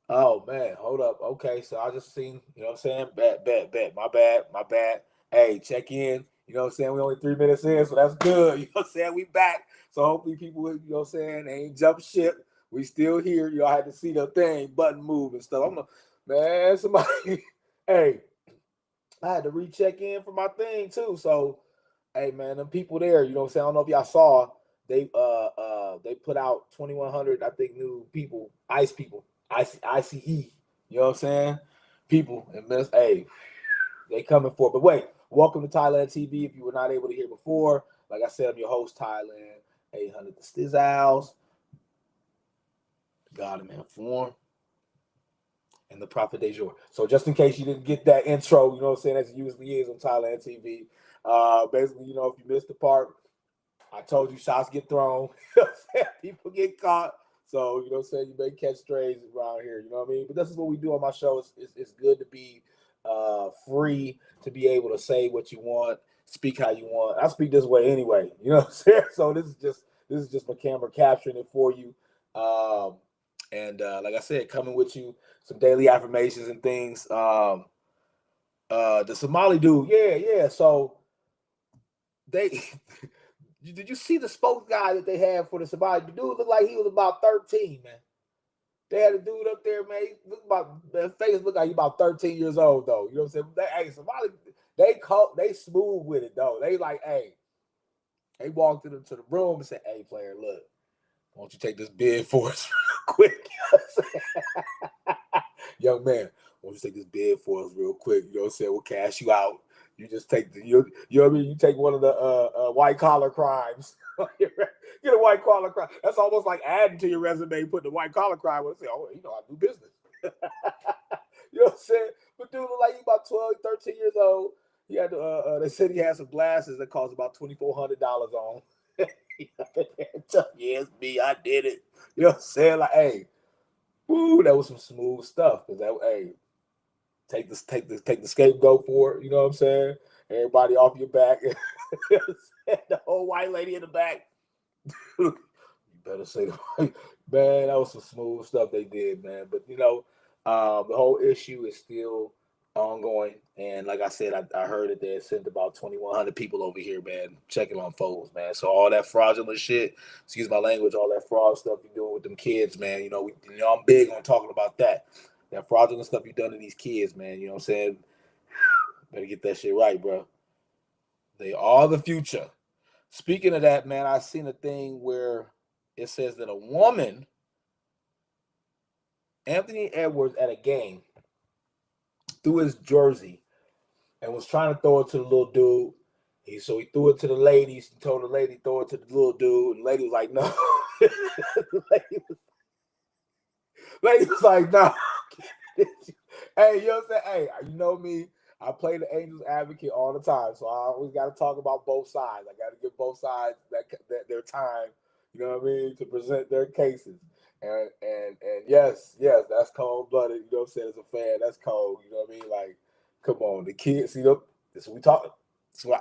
Oh man, hold up. Okay, so I just seen, you know what I'm saying? Bet. My bad. Hey, check in. You know what I'm saying? We only 3 minutes in, so that's good. You know what I'm saying? We back. So hopefully people, you know what I'm saying, they ain't jump ship. We still here. Y'all had to see the thing, button move and stuff. Man, somebody hey, I had to recheck in for my thing too. So hey man, them people there, you know what I'm saying? I don't know if y'all saw they put out 2100, I think, new people, ICE people, ICE, you know what I'm saying? People and miss hey, they coming for. But wait, welcome to Thailand TV. If you were not able to hear before, like I said, I'm your host, Thailand 800 the Stizzles, God in man form, and the Prophet de jour. So just in case you didn't get that intro, you know what I'm saying, as it usually is on Thailand TV. Basically, you know, if you missed the part, I told you shots get thrown. People get caught. So, you know what I'm saying? You may catch strays around here. You know what I mean? But this is what we do on my show. It's good to be free, to be able to say what you want, speak how you want. I speak this way anyway. You know what I'm saying? So this is just my camera capturing it for you. And like I said, coming with you some daily affirmations and things. The Somali dude, yeah. So they did you see the spokes guy that they had for the Somali? The dude looked like he was about 13, man. They had a dude up there, man. He looked about the face looked like he about 13 years old though. You know what I'm saying? Hey, Somali, they smooth with it though. They like, hey, they walked into the room and said, hey, player, look, why don't you take this bid for us real quick? You know what I'm saying? Young man, why don't you take this bid for us real quick? You know what I'm saying? We'll cash you out. You just take you know what I mean? You take one of the white collar crimes. Get a white collar crime. That's almost like adding to your resume, putting the white collar crime. Say, oh, you know, I do business. You know what I'm saying? But dude look like he about 12, 13 years old. He had they said he had some glasses that cost about $2,400 on. Yeah, it's me. I did it. You know what I'm saying? Like, hey, woo, that was some smooth stuff. Cause that, hey, take the scapegoat for it. You know what I'm saying? Everybody off your back. The whole white lady in the back. You better say the man. That was some smooth stuff they did, man. But you know, the whole issue is still ongoing. And like I said, I heard that they had sent about 2,100 people over here, man, checking on foes, man. So all that fraudulent shit, excuse my language, all that fraud stuff you doing with them kids, man. I'm big on talking about that. That fraudulent stuff you done to these kids, man. You know what I'm saying? Better get that shit right, bro. They are the future. Speaking of that, man, I seen a thing where it says that a woman, Anthony Edwards, at a game, threw his jersey and was trying to throw it to the little dude. So he threw it to the ladies and told the lady throw it to the little dude. And the lady was like, no. the lady was like, no. Hey, you know what I'm saying? Hey, you know me. I play the Angels advocate all the time, so I always got to talk about both sides. I got to give both sides that their time, you know what I mean, to present their cases. And yes, that's cold blooded. You know what I'm saying? As a fan, that's cold. You know what I mean? Like, come on, the kids. See, look, this is what we talk. So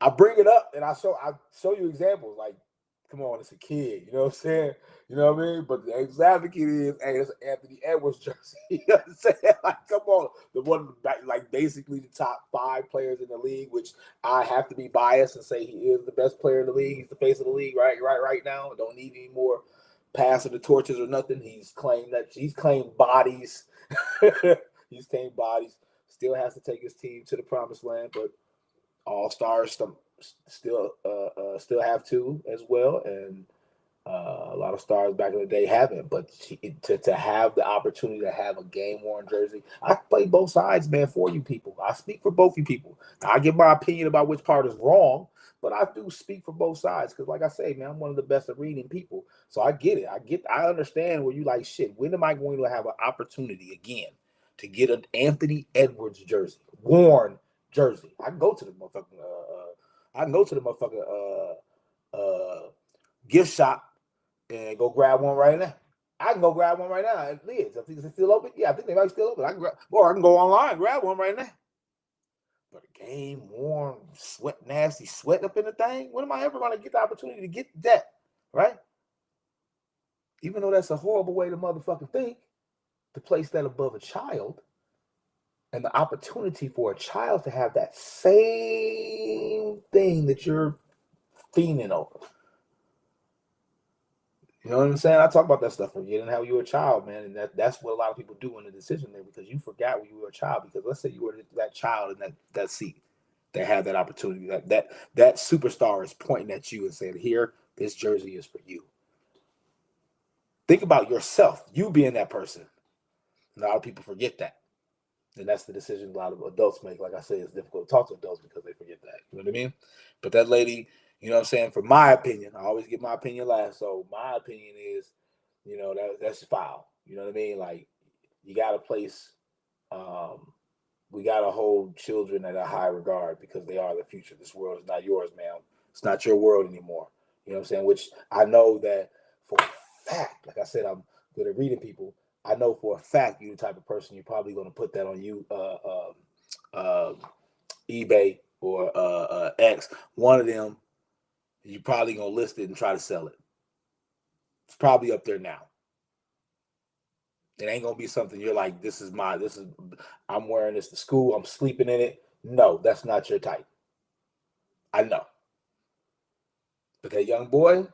I bring it up and I show you examples. Like, come on, it's a kid. You know what I'm saying? You know what I mean? But the advocate is, hey, it's Anthony Edwards jersey. You know what I'm saying? Like, come on. The one, like, basically the top 5 players in the league, which I have to be biased and say he is the best player in the league. He's the face of the league right now. Don't need any more passing the torches or nothing. He's claimed bodies. He's claimed bodies. Still has to take his team to the promised land, but all stars still have to as well, and a lot of stars back in the day haven't, but to have the opportunity to have a game worn jersey, I play both sides, man, for you people. I speak for both you people. Now, I give my opinion about which part is wrong, but I do speak for both sides because, like I say, man, I'm one of the best at reading people, so I get it. I understand where you like shit. When am I going to have an opportunity again to get an Anthony Edwards jersey, worn jersey? I can go to the motherfucking. I can go to the motherfucking gift shop and go grab one right now. I can go grab one right now at Lids. I think it's still open. Yeah, I think they might be still open. Or I can go online and grab one right now. But a game warm, sweat, nasty sweat up in the thing. When am I ever going to get the opportunity to get that? Right? Even though that's a horrible way to motherfucking think. to place that above a child and the opportunity for a child to have that same thing that you're fiending over. You know what I'm saying? I talk about that stuff forgetting how you were a child, man, and that's what a lot of people do in the decision there, because you forgot when you were a child. Because let's say you were that child in that seat that had that opportunity, that superstar is pointing at you and saying, "Here, this jersey is for you." Think about yourself, you being that person. A lot of people forget that, and that's the decision a lot of adults make. Like I say, it's difficult to talk to adults because they forget that. You know what I mean? But that lady, you know what I'm saying? For my opinion, I always give my opinion last. So my opinion is, that's foul. You know what I mean? Like, you got to place, we got to hold children at a high regard because they are the future. This world is not yours, man. It's not your world anymore. You know what I'm saying? Which I know that for a fact, like I said, I'm good at reading people. I know for a fact you're the type of person you're probably going to put that on you, eBay or X. One of them, you're probably going to list it and try to sell it. It's probably up there now. It ain't gonna be something you're like, I'm wearing this to school, I'm sleeping in it. No, that's not your type. I know. But that young boy,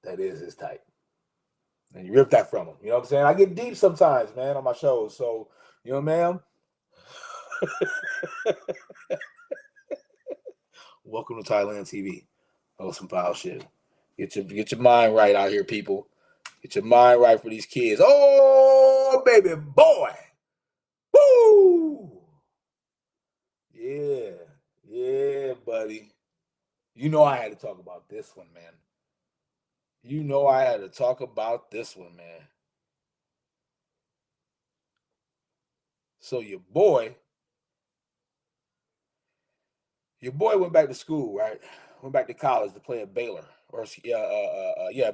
that is his type. And you rip that from him. You know what I'm saying? I get deep sometimes, man, on my shows. So, you know, ma'am. Welcome to Thailand TV. Oh, some foul shit. Get your mind right out here, people. Get your mind right for these kids. Oh, baby boy. Woo! Yeah, buddy. You know I had to talk about this one, man. So your boy went back to school, right? Went back to college to play at Baylor,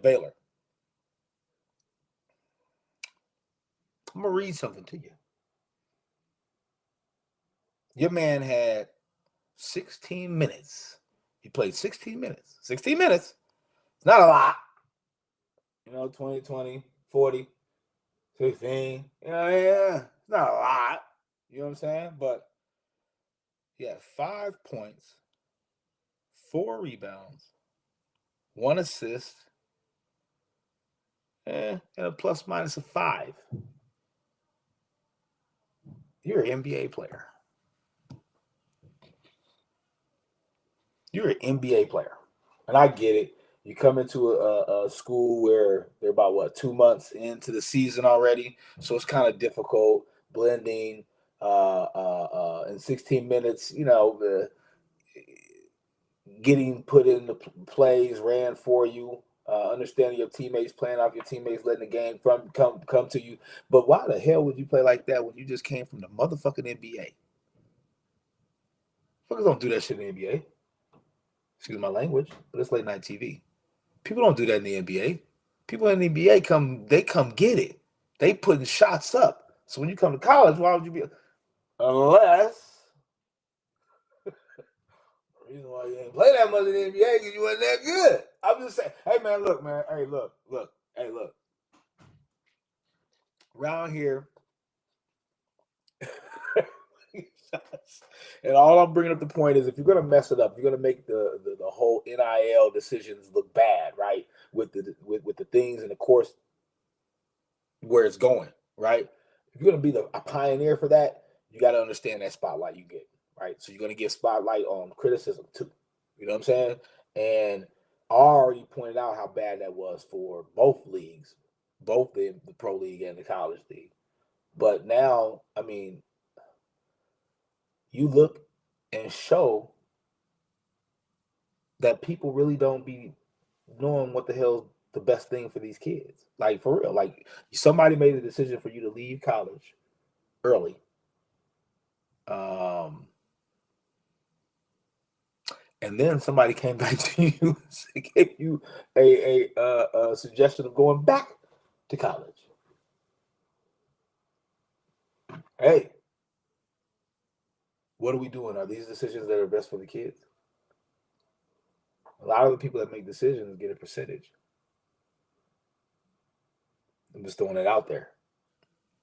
Baylor. I'm gonna read something to you. Your man had 16 minutes. He played 16 minutes. 16 minutes. It's not a lot. 20, 20, 40, 16. Yeah. It's not a lot. You know what I'm saying? But he had 5 points, 4 rebounds, 1 assist, and a plus minus of 5. You're an NBA player. You're an NBA player. And I get it. You come into a school where they're about 2 months into the season already, so it's kind of difficult blending in 16 minutes. Getting put in the plays ran for you. Understanding your teammates, playing off your teammates, letting the game come to you. But why the hell would you play like that when you just came from the motherfucking NBA? Fuckers don't do that shit in the NBA. Excuse my language, but it's late night TV. People don't do that in the NBA. People in the NBA come get it. They putting shots up. So when you come to college, why would you be? Unless the reason why you ain't play that much in the NBA because you wasn't that good. I'm just saying. Hey man, look, man. Hey, look. Hey, look. Around here, and all I'm bringing up the point is, if you're gonna mess it up, you're gonna make the whole NIL decisions look bad, right? With the things and the course where it's going, right? If you're gonna be a pioneer for that, you got to understand that spotlight you get, right? So you're gonna get spotlight on criticism too. You know what I'm saying? And I already pointed out how bad that was for both leagues, both the pro league and the college league. But now, I mean, you look and show that people really don't be knowing what the hell's the best thing for these kids. Like, for real. Like, somebody made a decision for you to leave college early. And then somebody came back to you and gave you a suggestion of going back to college. Hey, what are we doing? Are these decisions that are best for the kids? A lot of the people that make decisions get a percentage. I'm just throwing it out there.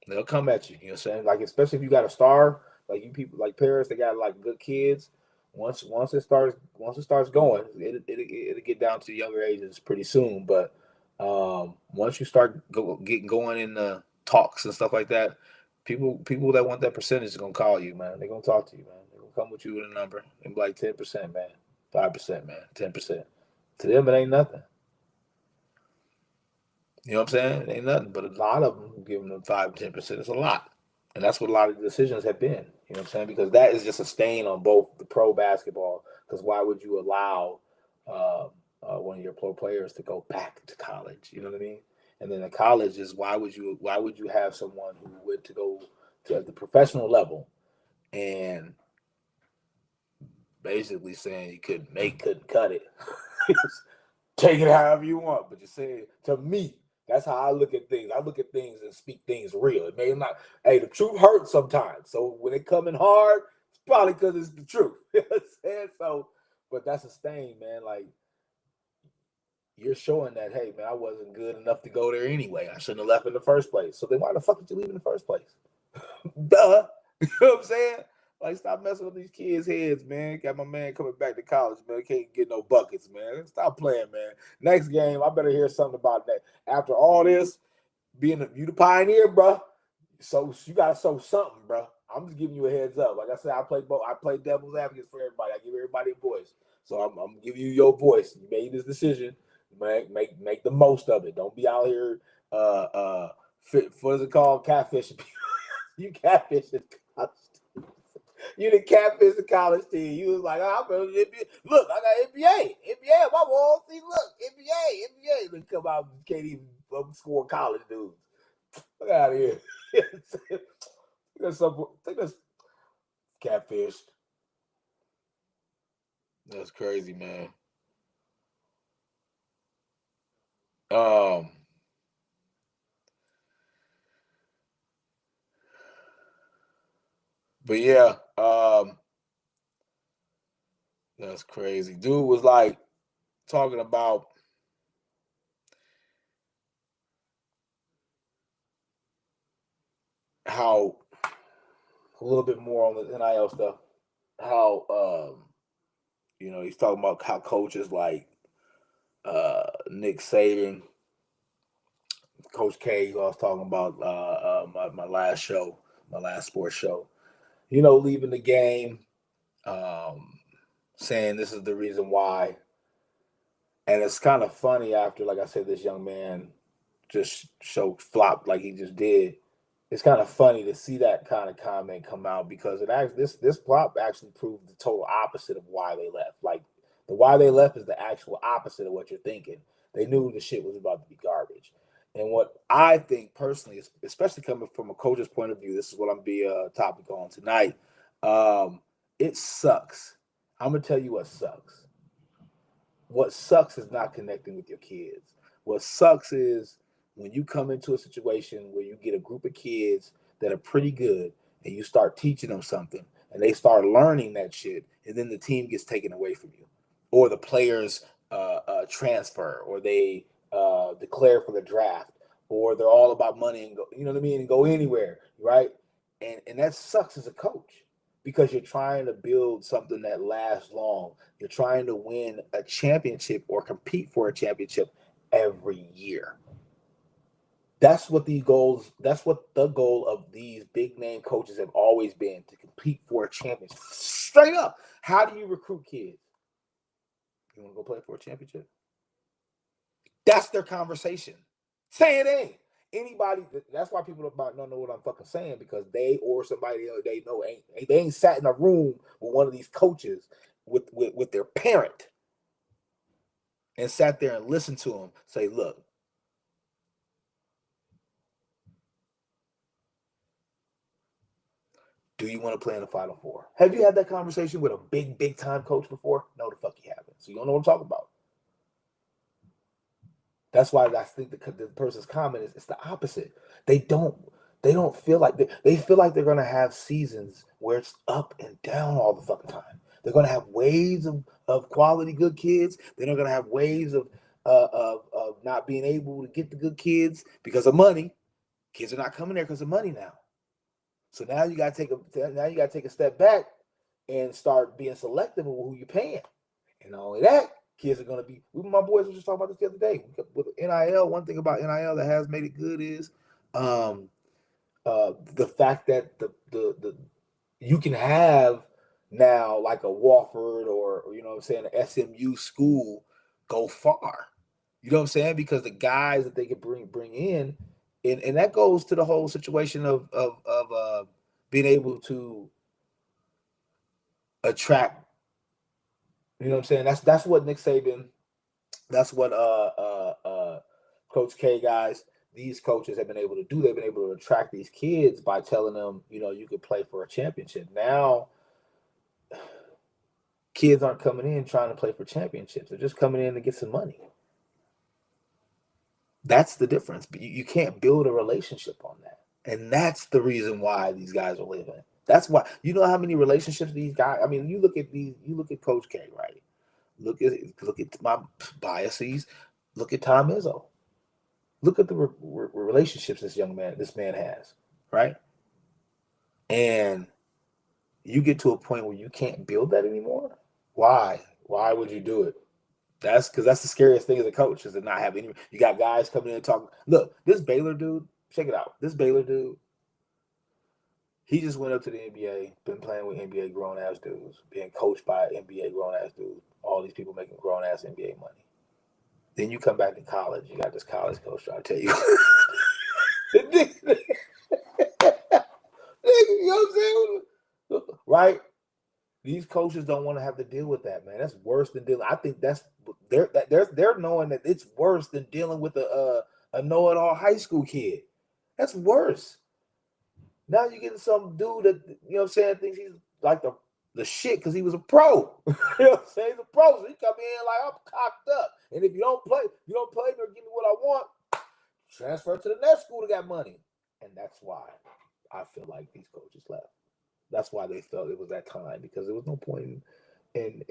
They'll come at you. You know what I'm saying? Like, especially if you got a star, like you people, like Paris, they got like good kids. Once it starts going, it'll get down to younger ages pretty soon. But once you start getting going in the talks and stuff like that, people that want that percentage is gonna call you, man. They're gonna talk to you, man. They're gonna come with you with a number and be like 10%, man, 5%, man, 10%. To them, it ain't nothing. You know what I'm saying? It ain't nothing, but a lot of them giving them 5, 10%. It's a lot, and that's what a lot of the decisions have been. You know what I'm saying? Because that is just a stain on both the pro basketball. Because why would you allow one of your pro players to go back to college? You know what I mean? And then the college is why would you have someone who went to go to the professional level and basically saying you couldn't cut it. Take it however you want, but you say to me, that's how I look at things. I look at things and speak things real. It may not. Hey, the truth hurts sometimes. So when it coming hard, it's probably because it's the truth. You know what I'm saying? So, but that's a stain, man. Like you're showing that, hey, man, I wasn't good enough to go there anyway. I shouldn't have left in the first place. So then why the fuck did you leave in the first place? Duh. You know what I'm saying? Like, stop messing with these kids' heads, man. Got my man coming back to college, man. Can't get no buckets, man. Stop playing, man. Next game, I better hear something about that. After all this, you the pioneer, bro. So you gotta show something, bro. I'm just giving you a heads up. Like I said, I play devil's advocate for everybody. I give everybody a voice. So I'm giving you your voice. You made this decision. Make the most of it. Don't be out here what is it called? Catfishing. You catfishing college team. You the catfish the college team. You was like, oh, I'm going to NBA. Look, I got NBA. NBA, my wall. See, look, NBA. Then come out and can't even score college dudes. Look out of here. Take this catfish. That's crazy, man. Um, but yeah, that's crazy. Dude was like talking about how a little bit more on the NIL stuff. How he's talking about how coaches like Nick Saban, Coach K, who I was talking about my last show, my last sports show. Leaving the game, saying this is the reason why. And it's kind of funny after, like I said, this young man just showed flop like he just did. It's kind of funny to see that kind of comment come out because this flop actually proved the total opposite of why they left. Like the why they left is the actual opposite of what you're thinking. They knew the shit was about to be garbage. And what I think personally, especially coming from a coach's point of view, this is what I'm be a topic on tonight. It sucks. I'm gonna tell you what sucks. What sucks is not connecting with your kids. What sucks is when you come into a situation where you get a group of kids that are pretty good and you start teaching them something and they start learning that shit, and then the team gets taken away from you, or the players transfer, or they declare for the draft, or they're all about money and go, you know what I mean, and go anywhere, right? And that sucks as a coach because you're trying to build something that lasts long. You're trying to win a championship or compete for a championship every year. That's what the goal of these big name coaches have always been, to compete for a championship. Straight up. How do you recruit kids? You want to go play for a championship? That's their conversation. Say it ain't. Anybody, that's why people don't know what I'm fucking saying, because they or somebody they know they ain't sat in a room with one of these coaches with their parent and sat there and listened to them say, look, do you want to play in the Final Four? Have you had that conversation with a big time coach before? No, the fuck you haven't. So you don't know what I'm talking about. That's why I think the person's comment is it's the opposite. They don't feel like they feel like they're gonna have seasons where it's up and down all the fucking time. They're gonna have waves of quality good kids. They're not gonna have waves of not being able to get the good kids because of money. Kids are not coming there because of money now. So now you got to take a step back and start being selective of who you're paying. And not only that, kids are going to be. My boys were just talking about this the other day with NIL. One thing about NIL that has made it good is the fact that the you can have now like a Wofford or you know what I'm saying, an SMU school go far. You know what I'm saying? Because the guys that they can bring in, and that goes to the whole situation of being able to attract. You know what I'm saying? That's what Nick Saban, that's what Coach K guys, these coaches have been able to do. They've been able to attract these kids by telling them, you know, you could play for a championship. Now kids aren't coming in trying to play for championships. They're just coming in to get some money. That's the difference. But you can't build a relationship on that. And that's the reason why these guys are leaving. That's why, you know how many relationships these guys, I mean, you look at Coach K, right? Look at my biases. Look at Tom Izzo. Look at the relationships this man has, right? And you get to a point where you can't build that anymore. Why? Why would you do it? That's because that's the scariest thing as a coach, is to not have any. You got guys coming in and talking. Look, this Baylor dude, check it out. This Baylor dude, he just went up to the NBA, been playing with NBA grown ass dudes, being coached by NBA grown ass dudes. All these people making grown ass NBA money. Then you come back to college, you got this college coach trying to tell you. You know what I'm saying? Right? These coaches don't want to have to deal with that, man. That's worse than dealing. I think they're knowing that it's worse than dealing with a know-it-all high school kid. That's worse. Now you're getting some dude that, you know what I'm saying, thinks he's like the shit because he was a pro. You know what I'm saying? He's a pro, so he come in like, I'm cocked up. And if you don't play or give me what I want, transfer to the next school that got money. And that's why I feel like these coaches left. That's why they felt it was that time, because there was no point in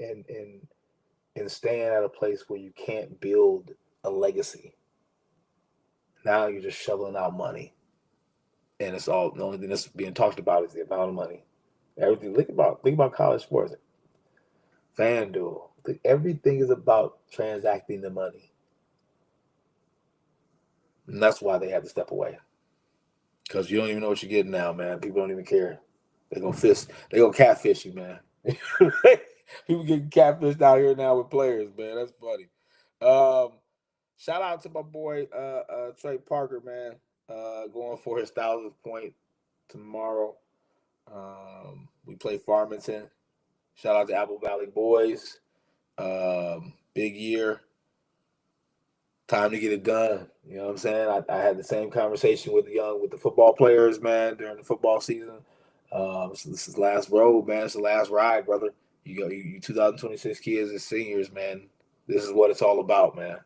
staying at a place where you can't build a legacy. Now you're just shoveling out money. And it's all, the only thing that's being talked about is the amount of money. Everything. Think about college sports. FanDuel. Everything is about transacting the money. And that's why they had to step away. Because you don't even know what you're getting now, man. People don't even care. They're gonna catfish you, man. People getting catfished out here now with players, man. That's funny. Shout out to my boy Trey Parker, man. Going for his 1,000th point tomorrow. We play Farmington. Shout out to Apple Valley boys. Big year. Time to get it done. You know what I'm saying? I had the same conversation with the football players, man, during the football season. So this is last road, man. It's the last ride, brother. You 2026 kids and seniors, man. This is what it's all about, man.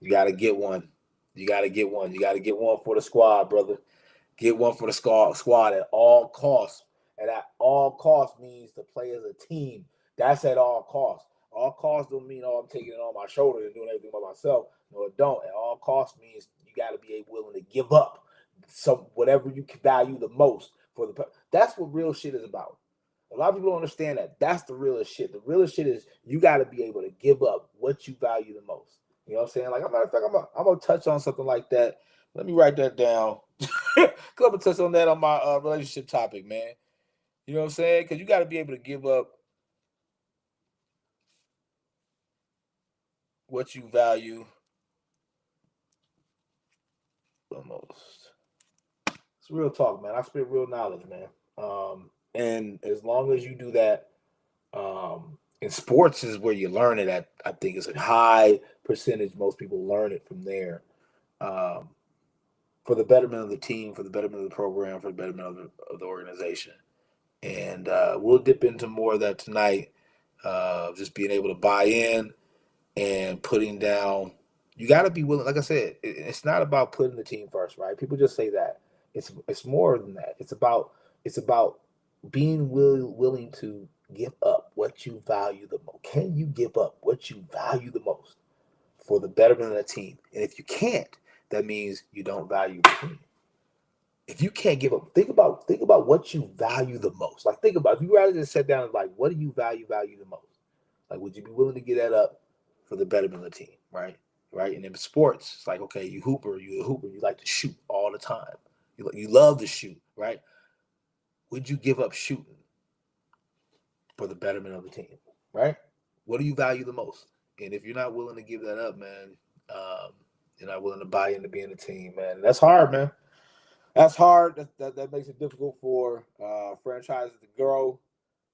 You got to get one. You got to get one. You got to get one for the squad, brother. Get one for the squad at all costs. And at all costs means to play as a team. That's at all costs. All costs don't mean, I'm taking it on my shoulders and doing everything by myself. No, it don't. At all costs means you got to be willing to give up whatever you can value the most for the. That's what real shit is about. A lot of people don't understand that. That's the realest shit. The realest shit is you got to be able to give up what you value the most. You know what I'm saying? Like, as a matter of fact, I'm gonna touch on something like that. Let me write that down. I'm gonna touch on that on my relationship topic, man. You know what I'm saying? Because you got to be able to give up what you value the most. It's real talk, man. I spit real knowledge, man. And as long as you do that, in sports is where you learn it at. I think it's a high percentage. Most people learn it from there. For the betterment of the team, for the betterment of the program, for the betterment of the organization. And we'll dip into more of that tonight. Just being able to buy in and putting down. You got to be willing. Like I said, it's not about putting the team first, right? People just say that. It's more than that. It's about being willing to give up what you value the most. Can you give up what you value the most for the betterment of the team? And if you can't, that means you don't value the team. if you can't give up, think about what you value the most. Like think about if you rather just sit down and like, what do you value the most? Like, would you be willing to give that up for the betterment of the team, right? Right. And in sports, it's like, okay, you a hooper, you like to shoot all the time. You love to shoot, right? Would you give up shooting for the betterment of the team, right? What do you value the most? And if you're not willing to give that up, man, you're not willing to buy into being a team, man. That's hard, man. That's hard. That makes it difficult for franchises to grow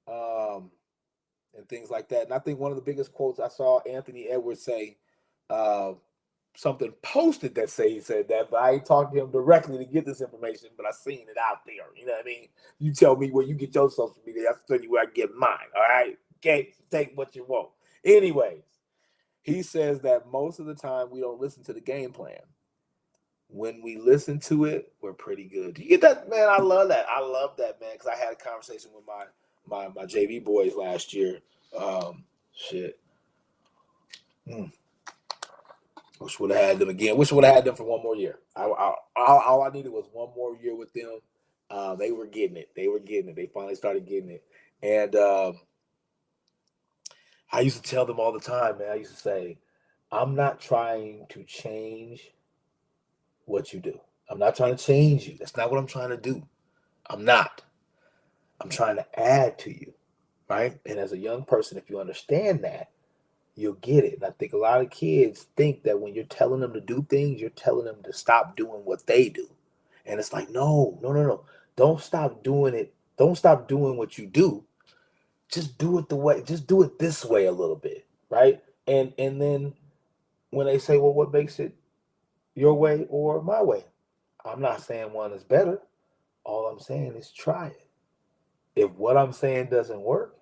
and things like that. And I think one of the biggest quotes I saw Anthony Edwards say, uh, something posted that he said that, but I ain't talked to him directly to get this information, but I seen it out there. You know what I mean? You tell me where you get your social media, I tell you where I get mine. All right? Okay, take what you want. Anyways, he says that most of the time we don't listen to the game plan. When we listen to it, we're pretty good. Do you get that, man? I love that. I love that, man, because I had a conversation with my JV boys last year. Shit. Wish would have had them again. Wish would have had them for one more year. All I needed was one more year with them. They were getting it. They finally started getting it. And I used to tell them all the time, man. I used to say, I'm not trying to change what you do. I'm not trying to change you. That's not what I'm trying to do. I'm not. I'm trying to add to you, right? And as a young person, if you understand that, you'll get it. And I think a lot of kids think that when you're telling them to do things, you're telling them to stop doing what they do. And it's like, no. Don't stop doing it. Don't stop doing what you do. Just do it this way a little bit, right? And then when they say, well, what makes it your way or my way? I'm not saying one is better. All I'm saying is try it. If what I'm saying doesn't work,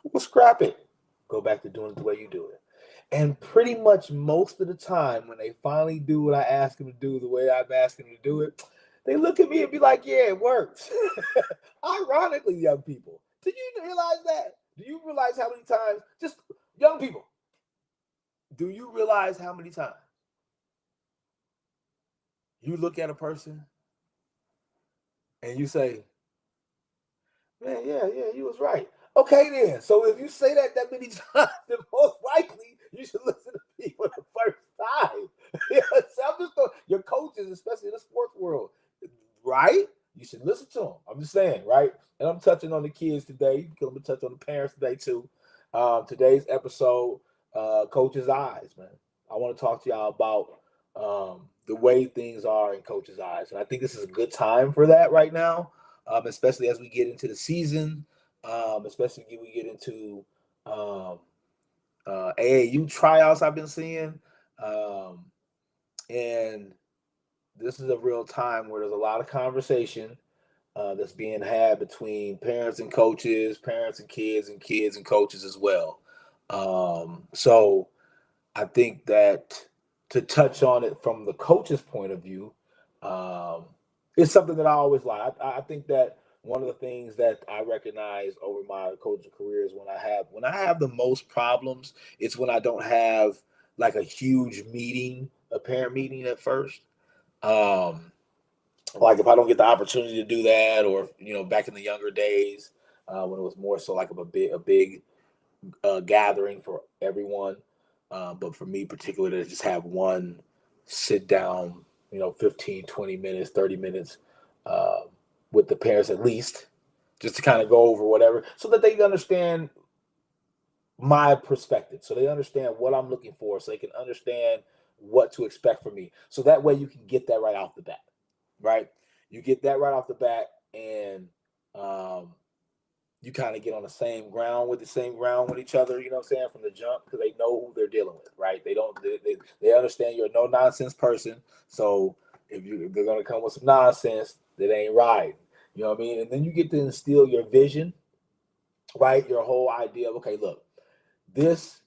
we'll scrap it. Go back to doing it the way you do it. And pretty much most of the time, when they finally do what I ask them to do the way I've asked them to do it, they look at me and be like, yeah, it works. Ironically, young people, do you realize that? Do you realize how many times, just young people, do you realize how many times you look at a person and you say, man, yeah, you was right. Okay, then. So if you say that many times, then most likely you should listen to me for the first time. Your coaches, especially in the sports world, right? You should listen to them. I'm just saying, right? And I'm touching on the kids today. I'm gonna touch on the parents today too. Today's episode, Coach's Eyes, man. I want to talk to y'all about the way things are in Coach's eyes, and I think this is a good time for that right now, especially as we get into the season, especially when we get into AAU tryouts. I've been seeing, and this is a real time where there's a lot of conversation that's being had between parents and coaches, parents and kids and coaches as well. So I think that to touch on it from the coach's point of view, it's something that I always like. I think that one of the things that I recognize over my coaching career is when I have the most problems, it's when I don't have like a huge meeting, a parent meeting at first. Um, like if I don't get the opportunity to do that, or back in the younger days when it was more so like a big gathering for everyone. But for me, particularly, to just have one sit down, 15, 20 minutes, 30 minutes uh, with the parents at least, just to kind of go over whatever, so that they understand my perspective, so they understand what I'm looking for, so they can understand what to expect from me. So that way you can get that right off the bat, right? You get that right off the bat, and um, you kind of get on the same ground with each other, you know what I'm saying, from the jump, because they know who they're dealing with, right? They understand you're a no nonsense person. So if they're gonna come with some nonsense, that ain't right. You know what I mean? And then you get to instill your vision, right? Your whole idea of, okay, look, this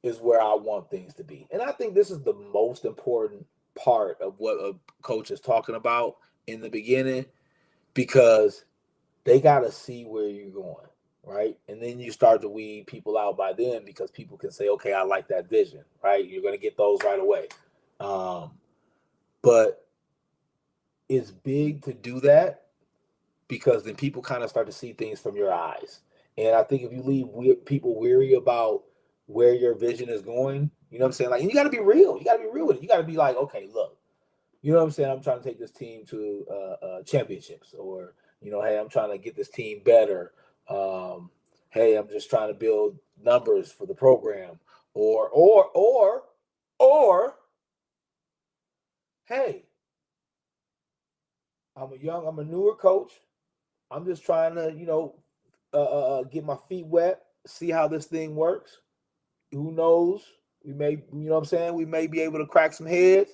is where I want things to be. And I think this is the most important part of what a coach is talking about in the beginning, because they got to see where you're going, right? And then you start to weed people out by then, because people can say, okay, I like that vision, right? You're going to get those right away. But it's big to do that because then people kind of start to see things from your eyes. And I think if you leave people weary about where your vision is going, you know what I'm saying? Like, you got to be real. You got to be real with it. You got to be like, okay, look, you know what I'm saying? I'm trying to take this team to championships, or hey, I'm trying to get this team better. Hey, I'm just trying to build numbers for the program, or hey, I'm a newer coach. I'm just trying to, get my feet wet, see how this thing works. Who knows? We may, what I'm saying? We may be able to crack some heads.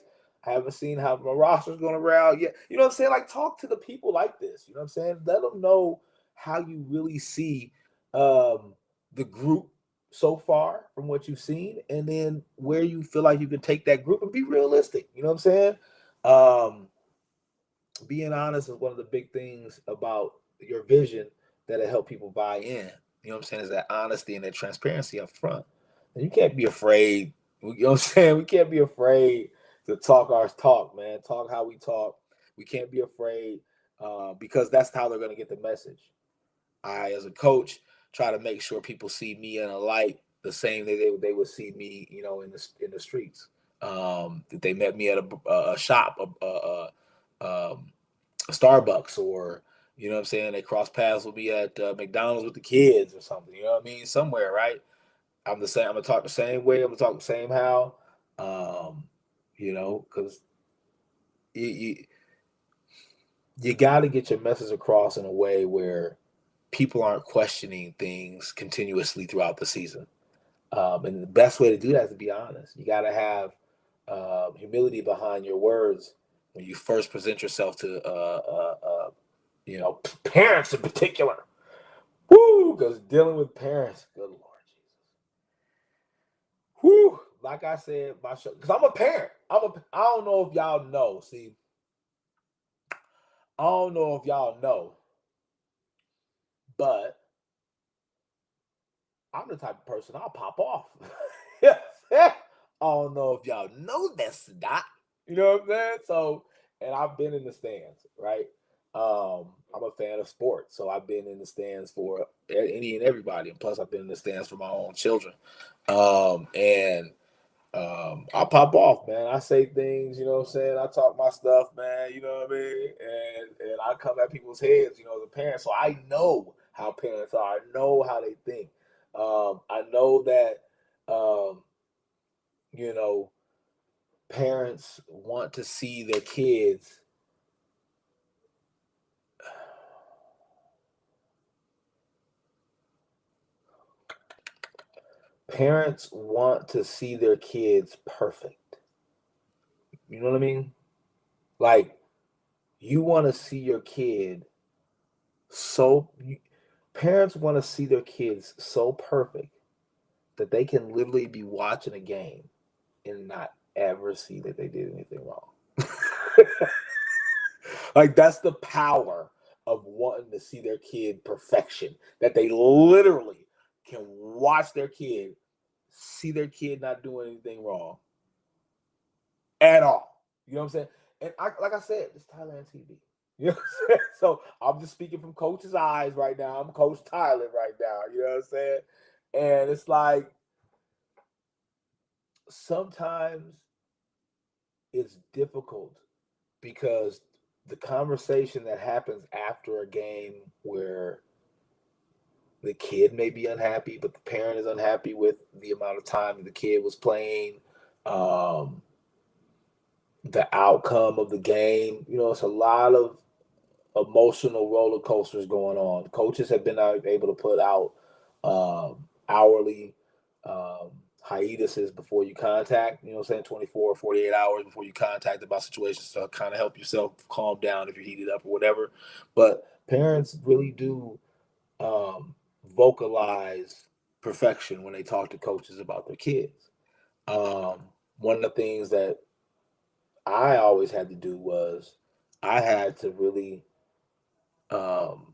I haven't seen how my roster's going to round yet. You know what I'm saying? Like, talk to the people like this. You know what I'm saying? Let them know how you really see the group so far from what you've seen, and then where you feel like you can take that group and be realistic. You know what I'm saying? Um, Being honest is one of the big things about your vision that'll help people buy in. You know what I'm saying? Is that honesty and that transparency up front. And you can't be afraid. You know what I'm saying? We can't be afraid to talk our talk, man. Talk how we talk. We can't be afraid because that's how they're going to get the message. I, as a coach, try to make sure people see me in a light the same way they would see me, in the streets. That they met me at a shop, a Starbucks, or what I'm saying, they cross paths will be at McDonald's with the kids or something. You know what I mean? Somewhere, right? I'm the same. I'm gonna talk the same way. I'm gonna talk the same how. Because you you got to get your message across in a way where people aren't questioning things continuously throughout the season. And the best way to do that is to be honest. You got to have humility behind your words when you first present yourself to parents in particular. Woo, because dealing with parents, good Lord Jesus. Woo, like I said, my show, because I'm a parent. I don't know if y'all know. See, I don't know if y'all know, but I'm the type of person I'll pop off. Yes. I don't know if y'all know this, Doc. You know what I'm saying? So, and I've been in the stands, right? I'm a fan of sports, so I've been in the stands for any and everybody, and plus I've been in the stands for my own children. And I pop off, man. I say things, you know what I'm saying? I talk my stuff, man, you know what I mean? And I come at people's heads, as a parent. So I know how parents are. I know how they think. I know that um, you know, parents want to see their kids parents want to see their kids perfect. You know what I mean? Like, you want to see your kid so parents want to see their kids so perfect that they can literally be watching a game and not ever see that they did anything wrong. Like, that's the power of wanting to see their kid perfection, that they literally can watch their kid, see their kid not doing anything wrong at all. You know what I'm saying? And like I said, it's Thailand TV. You know what I'm saying? So I'm just speaking from Coach's eyes right now. I'm Coach Thailand right now. You know what I'm saying? And it's like, sometimes it's difficult because the conversation that happens after a game where the kid may be unhappy, but the parent is unhappy with the amount of time the kid was playing, um, the outcome of the game. It's a lot of emotional roller coasters going on. Coaches have been able to put out hourly hiatuses before you contact, 24 or 48 hours before you contact about situations to kind of help yourself calm down if you're heated up or whatever. But parents really do vocalize perfection when they talk to coaches about their kids. One of the things that I always had to do was I had to really um,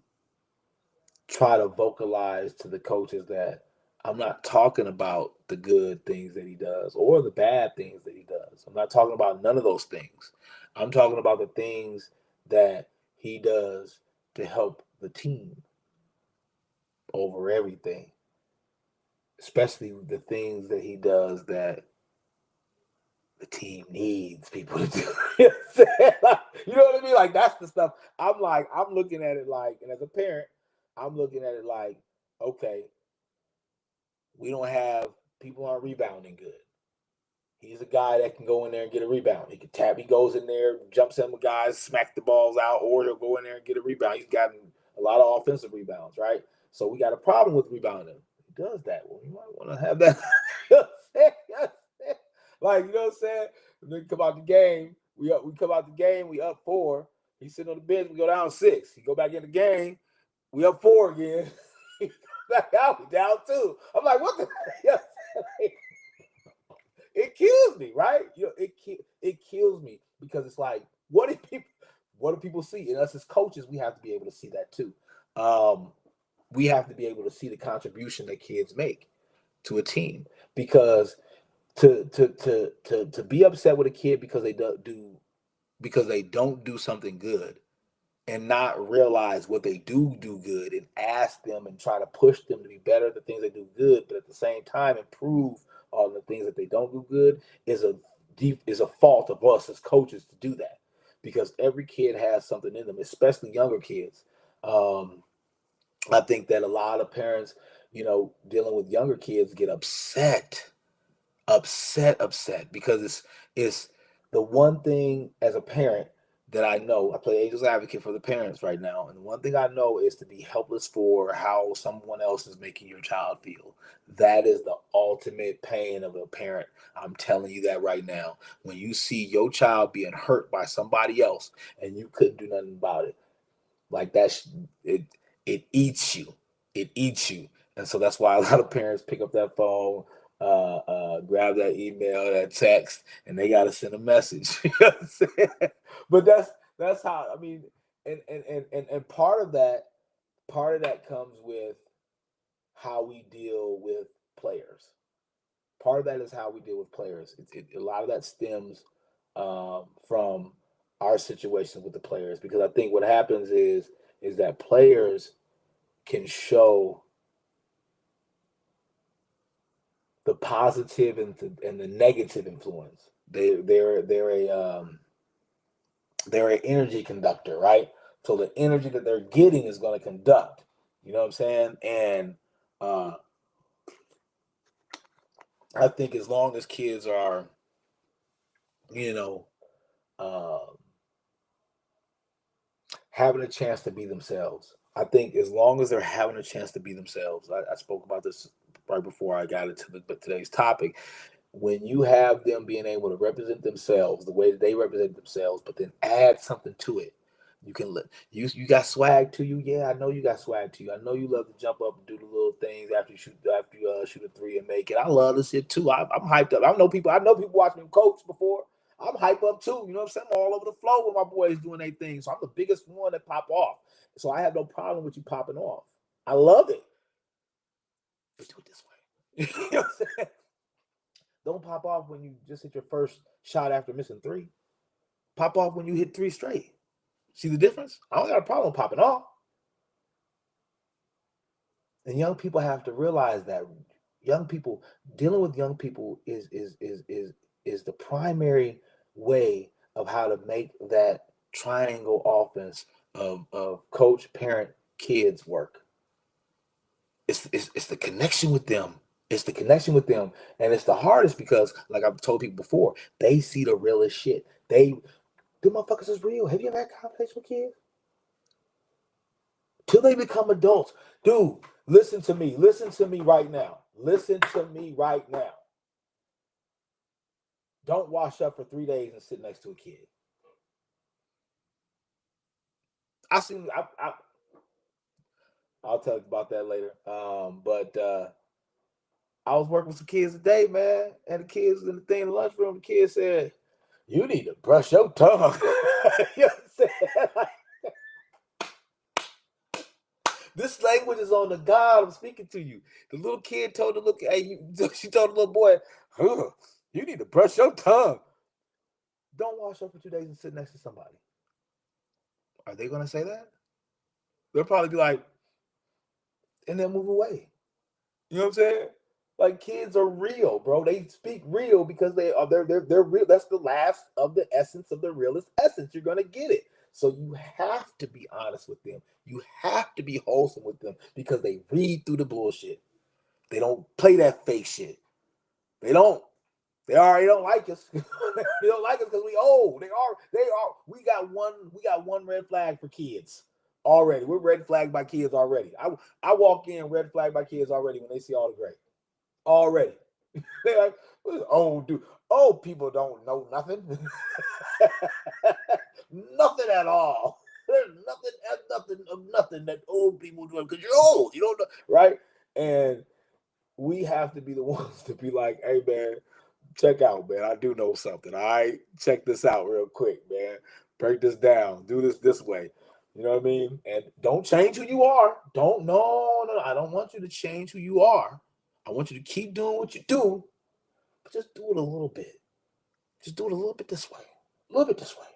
try to vocalize to the coaches that I'm not talking about the good things that he does or the bad things that he does. I'm not talking about none of those things. I'm talking about the things that he does to help the team over everything, especially the things that he does that the team needs people to do. You know what I mean? Like, that's the stuff. I'm looking at it like, and as a parent, I'm looking at it like, okay, we don't have people aren't rebounding good. He's a guy that can go in there and get a rebound. He can tap. He goes in there, jumps in with guys, smack the balls out, or he'll go in there and get a rebound. He's gotten a lot of offensive rebounds, right? So we got a problem with rebounding. He does that. Well, you might want to have that. Like, you know what I'm saying? Then come out the game. We come out the game. We up 4. He's sitting on the bench. We go down 6. He go back in the game. We up 4 again. Back out. We down 2. I'm like, what the? It kills me, right? It kills me because it's like, what do people see? And us as coaches, we have to be able to see that too. We have to be able to see the contribution that kids make to a team, because to be upset with a kid because they don't do something good and not realize what they do good and ask them and try to push them to be better at the things they do good, but at the same time improve on the things that they don't do good is a fault of us as coaches to do that, because every kid has something in them, especially younger kids. I think that a lot of parents, dealing with younger kids get upset because it's the one thing as a parent that I know. I play Angels Advocate for the parents right now, and one thing I know is to be helpless for how someone else is making your child feel. That is the ultimate pain of a parent. I'm telling you that right now. When you see your child being hurt by somebody else and you couldn't do nothing about it, like it eats you. It eats you. And so that's why a lot of parents pick up that phone, grab that email, that text, and they got to send a message. You know what I'm saying? But that's how, I mean, and part of that comes with how we deal with players. Part of that is how we deal with players. A lot of that stems from our situation with the players, because I think what happens is that players can show the positive and the negative influence. They're an energy conductor, right? So the energy that they're getting is going to conduct. You know what I'm saying? And I think as long as kids are, having a chance to be themselves. I think as long as they're having a chance to be themselves, I spoke about this right before I got into today's topic. When you have them being able to represent themselves the way that they represent themselves, but then add something to it, you can you got swag to you. Yeah, I know you got swag to you. I know you love to jump up and do the little things after you shoot a 3 and make it. I love this shit too. I'm hyped up. I know people watching me coach before. I'm hyped up too. You know what I'm saying? I'm all over the floor with my boys doing their thing. So I'm the biggest one that pop off. So I have no problem with you popping off. I love it. Let's do it this way. You know what I'm saying? Don't pop off when you just hit your first shot after missing 3. Pop off when you hit 3 straight. See the difference? I don't got a problem popping off. And young people have to realize that dealing with young people is the primary way of how to make that triangle offense of coach, parent, kids work. It's the connection with them. It's the connection with them. And it's the hardest because, like I've told people before, they see the realest shit. The motherfuckers is real. Have you ever had conversations with kids? Till they become adults. Dude, listen to me. Listen to me right now. Listen to me right now. Don't wash up for 3 days and sit next to a kid. I'll tell you about that later. But I was working with some kids today, man. And the kids in the lunchroom, the kid said, "You need to brush your tongue." You know what I'm saying? Like, this language is on the God I'm speaking to you. The little kid told she told the little boy, "You need to brush your tongue." Don't wash up for 2 days and sit next to somebody. Are they going to say that? They'll probably be like, and then move away. You know what I'm saying? Like, kids are real, bro. They speak real because they're real. That's the last of the essence of the realest essence. You're gonna get it. So you have to be honest with them. You have to be wholesome with them because they read through the bullshit. They don't play that fake shit. They don't. They already don't like us. They don't like us because we old. They are. We got one red flag for kids already. We're red flagged by kids already. I walk in red flagged by kids already when they see all the gray. Already. They're like, old dude. Old people don't know nothing. Nothing at all. There's nothing that old people do because you're old. You don't know, right? And we have to be the ones to be like, hey man, check out, man. I do know something. All right, check this out real quick, man. Break this down. Do this way. You know what I mean? And don't change who you are. No. I don't want you to change who you are. I want you to keep doing what you do, but just do it a little bit. Just do it a little bit this way. A little bit this way.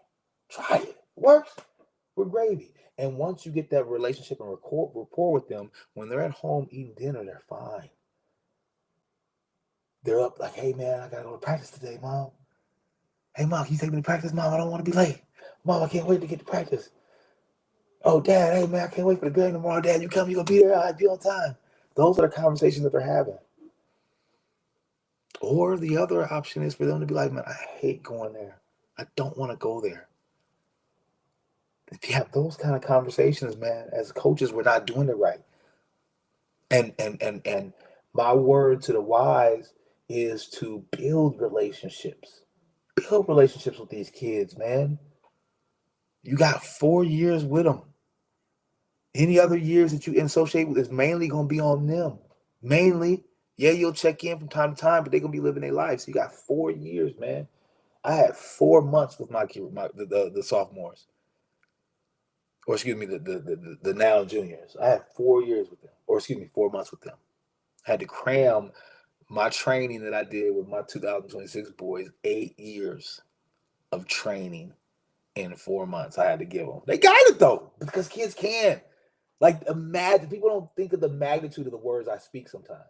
Try it. Works. We're gravy. And once you get that relationship and rapport with them, when they're at home eating dinner, they're fine. They're up like, hey, man, I got to go to practice today, Mom. Hey, Mom, can you take me to practice? Mom, I don't want to be late. Mom, I can't wait to get to practice. Oh, Dad, hey, man, I can't wait for the game tomorrow. Dad, you come, you going to be there. I'll be on time. Those are the conversations that they're having. Or the other option is for them to be like, man, I hate going there. I don't want to go there. If you have those kind of conversations, man, as coaches, we're not doing it right. And my word to the wise is to build relationships. Build relationships with these kids, man. You got 4 years with them. Any other years that you associate with is mainly going to be on them. Mainly. Yeah, you'll check in from time to time, but they're going to be living their life. So you got 4 years, man. I had 4 months with the sophomores. Or excuse me, the now juniors. I had 4 years with them. Or excuse me, 4 months with them. I had to cram my training that I did with my 2026 boys, 8 years of training in 4 months. I had to give them. They got it though, because kids can. Like, imagine, people don't think of the magnitude of the words I speak sometimes.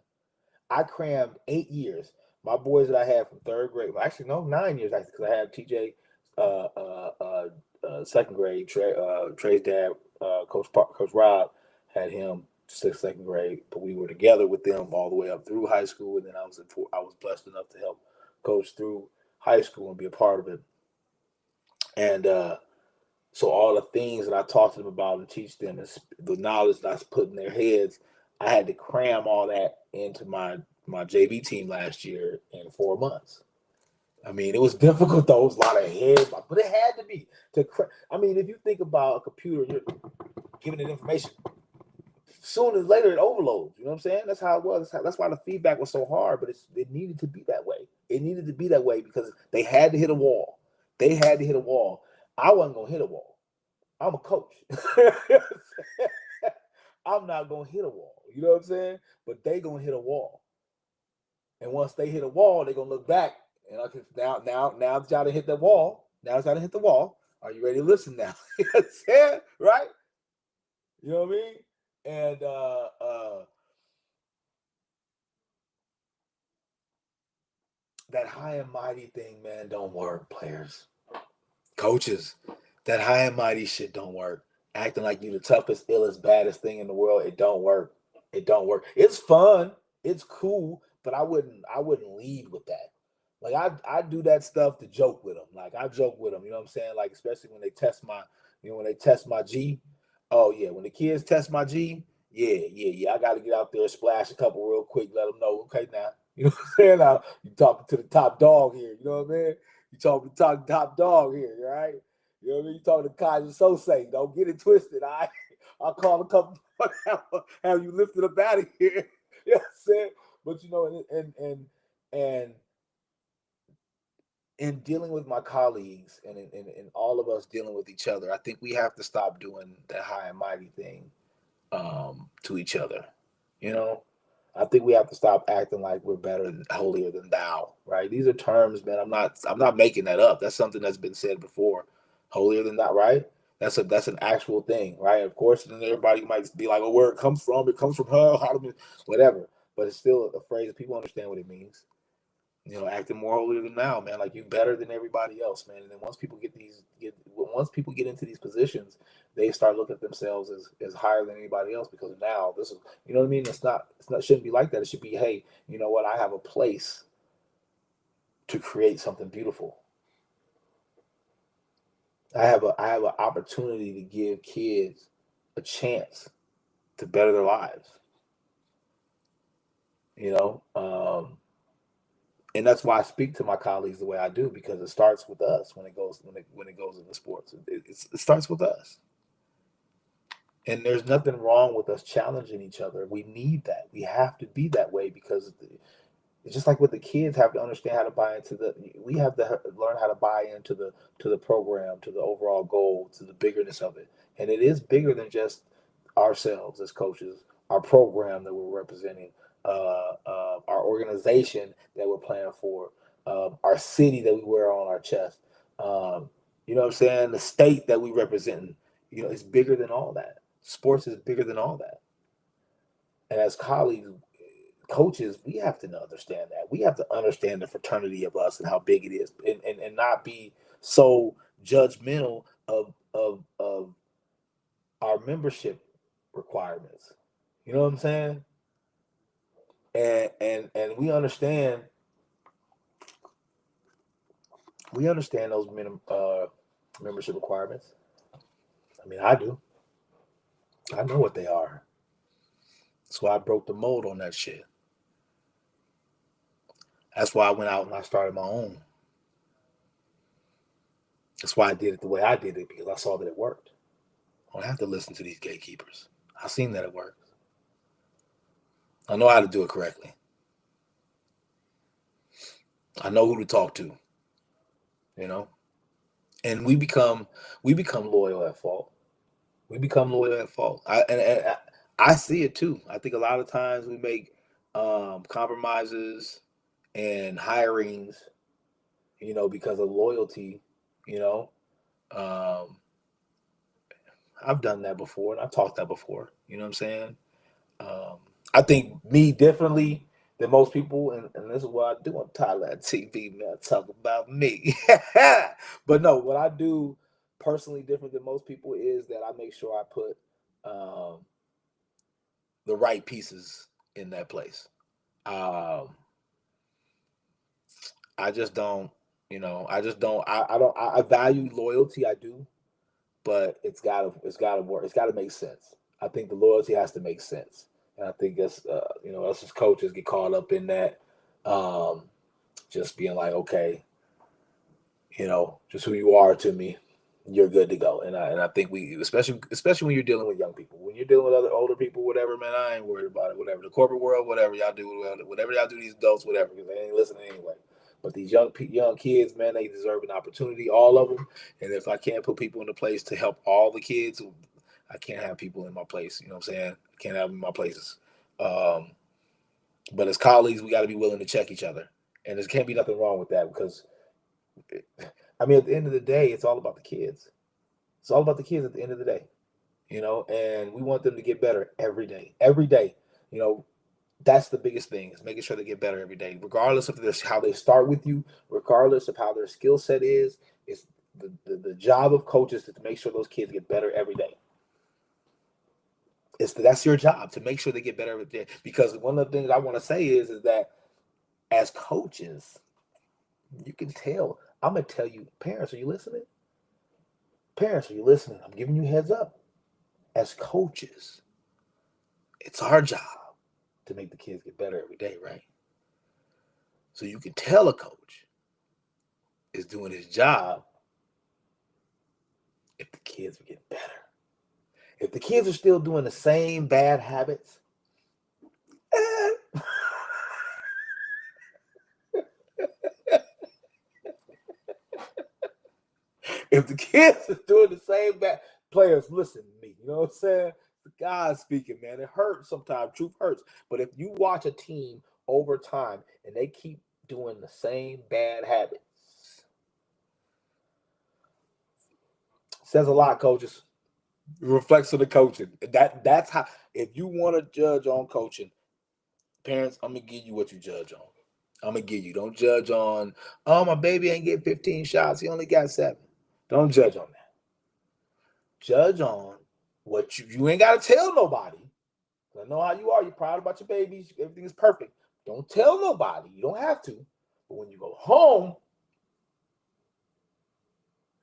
I crammed 8 years. My boys that I had from third grade, well, actually, no, 9 years, actually, because I had TJ second grade, Trey's dad, Coach Rob, had him second grade, but we were together with them all the way up through high school, and then I was blessed enough to help coach through high school and be a part of it. And so all the things that I talked to them about and teach them, and the knowledge that I put in their heads, I had to cram all that into my JV team last year in 4 months. I mean, it was difficult though. It was a lot of heads, but it had to be. I mean, if you think about a computer, you're giving it information. Sooner or later, it overloads. You know what I'm saying? That's how it was. That's why the feedback was so hard, but it needed to be that way. It needed to be that way because they had to hit a wall. They had to hit a wall. I wasn't going to hit a wall. I'm a coach. I'm not going to hit a wall. You know what I'm saying? But they going to hit a wall. And once they hit a wall, they're going to look back. And I can now that y'all to hit the wall. Now it's y'all to hit the wall. Are you ready to listen now? You know what I'm saying? Right? You know what I mean? And that high and mighty thing, man, don't work, players. Coaches, that high and mighty shit don't work. Acting like you the toughest, illest, baddest thing in the world, it don't work. It don't work. It's fun, it's cool, but I wouldn't lead with that. Like I do that stuff to joke with them. Like I joke with them, you know what I'm saying? Like especially when they test my G. Oh yeah, when the kids test my G, yeah. I got to get out there, splash a couple real quick, let them know. Okay, now you know what I'm saying. Now you talking to the top dog here. You know what I mean? You talking top dog here, right? You know what I mean? You talking to Kaiser Sose. Don't get it twisted. I'll call a couple. Have you lifted up out of here? You know what I'm saying? But you know, and in dealing with my colleagues and in all of us dealing with each other, I think we have to stop doing that high and mighty thing to each other. You know, I think we have to stop acting like we're better, holier than thou. Right? These are terms, man. I'm not making that up. That's something that's been said before. Holier than thou, right? That's an actual thing, right? Of course, then everybody might be like, "Oh, where it comes from? It comes from her, how do whatever." But it's still a phrase that people understand what it means. Acting more holier than thou, man. Like you better than everybody else, man. And then once people once people get into these positions, they start looking at themselves as higher than anybody else because now this is, you know what I mean. It's not shouldn't be like that. It should be, hey, you know what? I have a place to create something beautiful. I have an opportunity to give kids a chance to better their lives. You know, and that's why I speak to my colleagues the way I do, because it starts with us when it goes into sports. It starts with us, and there's nothing wrong with us challenging each other. We need that. We have to be that way because it's just like with the kids have to understand how to buy into we have to learn how to buy into the program, to the overall goal, to the biggerness of it. And it is bigger than just ourselves as coaches, our program that we're representing, our organization that we're playing for, our city that we wear on our chest. You know what I'm saying? The state that we represent. It's bigger than all that. Sports is bigger than all that. And as colleagues, coaches, we have to understand that. We have to understand the fraternity of us and how big it is, and not be so judgmental of our membership requirements. You know what I'm saying? And we understand those membership requirements. I mean, I do. I know what they are. That's why I broke the mold on that shit. That's why I went out and I started my own. That's why I did it the way I did it, because I saw that it worked. I don't have to listen to these gatekeepers. I've seen that it works. I know how to do it correctly. I know who to talk to, you know? And we become loyal at fault. We become loyal at fault. I see it too. I think a lot of times we make compromises and hirings, because of loyalty, you know. Um, I've done that before and I've talked that before. You know what I'm saying? Um, I think me differently than most people, and this is what I do on Thailand TV, man. Talk about me. But no, what I do personally different than most people is that I make sure I put um, the right pieces in that place. Um, I just don't, I just don't, I don't, I value loyalty. I do, but it's gotta work. It's gotta make sense. I think the loyalty has to make sense, and I think that's us as coaches get caught up in that, um, just being like, okay, just who you are to me, you're good to go. And I think we, especially when you're dealing with young people, when you're dealing with other older people, whatever, man, I ain't worried about it. Whatever the corporate world, whatever y'all do, whatever y'all do, these adults, whatever, because they ain't listening anyway. But these young kids, man, they deserve an opportunity, all of them. And if I can't put people in the place to help all the kids, I can't have people in my place. You know what I'm saying? I can't have them in my places. Um, but as colleagues, we got to be willing to check each other, and there can't be nothing wrong with that because, I mean, at the end of the day, it's all about the kids. It's all about the kids at the end of the day, and we want them to get better every day. Every day, you know, that's the biggest thing, is making sure they get better every day, regardless of how they start with you, regardless of how their skill set is. It's the job of coaches to make sure those kids get better every day. That's your job, to make sure they get better every day. Because one of the things I want to say is that as coaches, you can tell. I'm gonna tell you, parents, are you listening? Parents, are you listening? I'm giving you a heads up. As coaches, it's our job to make the kids get better every day, right? So you can tell a coach is doing his job if the kids are getting better. If the kids are still doing the same bad habits, if the kids are doing the same bad, players, listen to me. You know what I'm saying? The guy speaking, man. It hurts sometimes. Truth hurts. But if you watch a team over time and they keep doing the same bad habits, Says a lot, coaches. It reflects on the coaching. That's how. If you want to judge on coaching, parents, I'm gonna give you what you judge on. I'm gonna give you. Don't judge on. Oh, my baby ain't get 15 shots. He only got 7. Don't judge on that. Judge on what you ain't gotta tell nobody. I know how you are. You're proud about your babies. Everything is perfect. Don't tell nobody. You don't have to. But when you go home,